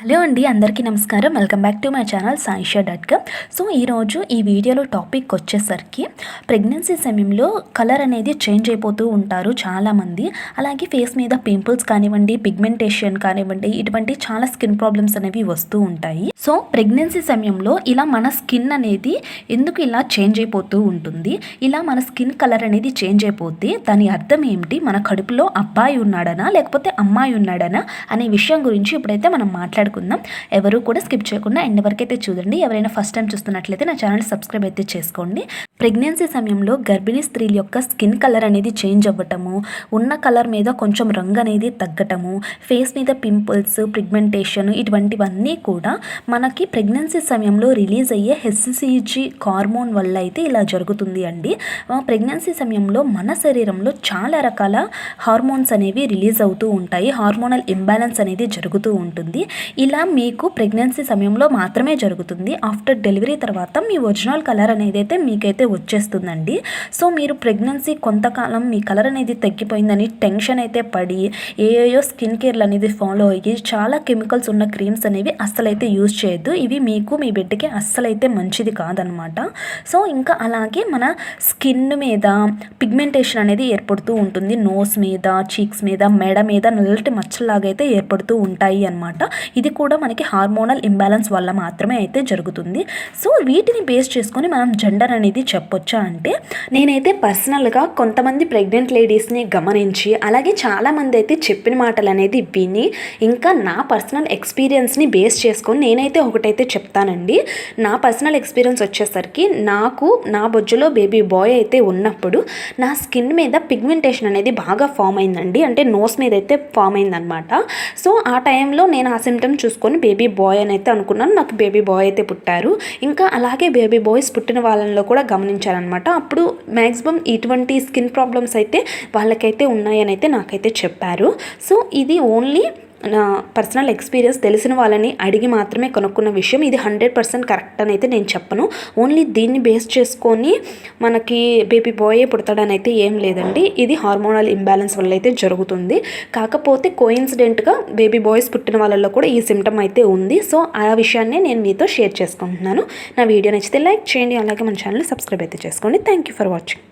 Hello అండి, అందరికీ నమస్కారం. Welcome back to my channel saisha.com. So ఈరోజు ఈ వీడియోలో టాపిక్ వచ్చేసరికి ప్రెగ్నెన్సీ సమయంలో కలర్ అనేది చేంజ్ అయిపోతూ ఉంటారు చాలామంది. అలాగే ఫేస్ మీద పింపుల్స్ కానివ్వండి, పిగ్మెంటేషన్ కానివ్వండి, ఇటువంటి చాలా స్కిన్ ప్రాబ్లమ్స్ అనేవి వస్తూ ఉంటాయి. సో ప్రెగ్నెన్సీ సమయంలో ఇలా మన స్కిన్ అనేది ఎందుకు ఇలా చేంజ్ అయిపోతూ ఉంటుంది, ఇలా మన స్కిన్ కలర్ అనేది చేంజ్ అయిపోతే దాని అర్థం ఏమిటి, మన కడుపులో అబ్బాయి ఉన్నాడనా లేకపోతే అమ్మాయి ఉన్నాడనా అనే విషయం గురించి ఇప్పుడైతే మనం మాట్లాడుకుందాం. ఎవరు కూడా స్కిప్ చేయకుండా ఎండ్ వరకు అయితే చూడండి. ఎవరైనా ఫస్ట్ టైం చూస్తున్నట్లయితే నా ఛానల్ సబ్స్క్రైబ్ అయితే చేసుకోండి. ప్రెగ్నెన్సీ సమయంలో గర్భిణీ స్త్రీల యొక్క స్కిన్ కలర్ అనేది చేంజ్ అవ్వటము, ఉన్న కలర్ మీద కొంచెం రంగు అనేది తగ్గటము, ఫేస్ మీద పింపుల్స్, పిగ్మెంటేషన్ ఇటువంటివన్నీ కూడా మనకి ప్రెగ్నెన్సీ సమయంలో రిలీజ్ అయ్యే హెచ్సిజి హార్మోన్ వల్ల అయితే ఇలా జరుగుతుంది అండి. ప్రెగ్నెన్సీ సమయంలో మన శరీరంలో చాలా రకాల హార్మోన్స్ అనేవి రిలీజ్ అవుతూ ఉంటాయి. హార్మోనల్ ఇంబ్యాలెన్స్ అనేది జరుగుతూ ఉంటుంది. ఇలా మీకు ప్రెగ్నెన్సీ సమయంలో మాత్రమే జరుగుతుంది. ఆఫ్టర్ డెలివరీ తర్వాత మీ ఒరిజినల్ కలర్ అనేది అయితే మీకైతే వచ్చేస్తుందండి. సో మీరు ప్రెగ్నెన్సీ కొంతకాలం మీ కలర్ అనేది తగ్గిపోయిందని టెన్షన్ అయితే పడి ఏయో స్కిన్ కేర్లు అనేది ఫాలో అయ్యి చాలా కెమికల్స్ ఉన్న క్రీమ్స్ అనేవి అస్సలైతే యూజ్ చేయొద్దు. ఇవి మీకు మీ బిడ్డకి అస్సలైతే మంచిది కాదనమాట. సో ఇంకా అలాగే మన స్కిన్ మీద పిగ్మెంటేషన్ అనేది ఏర్పడుతూ ఉంటుంది. నోస్ మీద, చీక్స్ మీద, మెడ మీద నల్లటి మచ్చల్లాగా అయితే ఏర్పడుతూ ఉంటాయి అన్నమాట. ఇది కూడా మనకి హార్మోనల్ ఇంబ్యాలెన్స్ వల్ల మాత్రమే అయితే జరుగుతుంది. సో వీటిని బేస్ చేసుకొని మనం జెండర్ అనేది చెప్పొచ్చా అంటే, నేనైతే పర్సనల్గా కొంతమంది ప్రెగ్నెంట్ లేడీస్ని గమనించి అలాగే చాలామంది అయితే చెప్పిన మాటలు అనేది విని ఇంకా నా పర్సనల్ ఎక్స్పీరియన్స్ని బేస్ చేసుకొని నేనైతే ఒకటైతే చెప్తానండి. నా పర్సనల్ ఎక్స్పీరియన్స్ వచ్చేసరికి నాకు నా బొజ్జులో బేబీ బాయ్ అయితే ఉన్నప్పుడు నా స్కిన్ మీద పిగ్మెంటేషన్ అనేది బాగా ఫామ్ అయిందండి. అంటే నోస్ మీద అయితే ఫామ్ అయిందనమాట. సో ఆ టైంలో నేను ఆ సిమ్టమ్ చూసుకొని బేబీ బాయ్ అని అయితే అనుకున్నాను. నాకు బేబీ బాయ్ అయితే పుట్టారు. ఇంకా అలాగే బేబీ బాయ్స్ పుట్టిన వాళ్ళలో కూడా గమనించారనమాట. అప్పుడు మ్యాక్సిమం ఇటువంటి స్కిన్ ప్రాబ్లమ్స్ అయితే వాళ్ళకైతే ఉన్నాయని అయితే నాకైతే చెప్పారు. సో ఇది ఓన్లీ నా పర్సనల్ ఎక్స్పీరియన్స్, తెలిసిన వాళ్ళని అడిగి మాత్రమే కనుక్కున్న విషయం. ఇది 100% కరెక్ట్ అని అయితే నేను చెప్పను. ఓన్లీ దీన్ని బేస్ చేసుకొని మనకి బేబీ బాయే పుడతాడని అయితే ఏం లేదండి. ఇది హార్మోనల్ ఇంబ్యాలెన్స్ వల్ల అయితే జరుగుతుంది. కాకపోతే కోయిన్సిడెంట్గా బేబీ బాయ్స్ పుట్టిన వాళ్ళలో కూడా ఈ సిమ్టమ్ అయితే ఉంది. సో ఆ విషయాన్ని నేను మీతో షేర్ చేసుకుంటున్నాను. నా వీడియో నచ్చితే లైక్ చేయండి, అలాగే మన ఛానల్ని సబ్స్క్రైబ్ అయితే చేసుకోండి. Thank you for watching.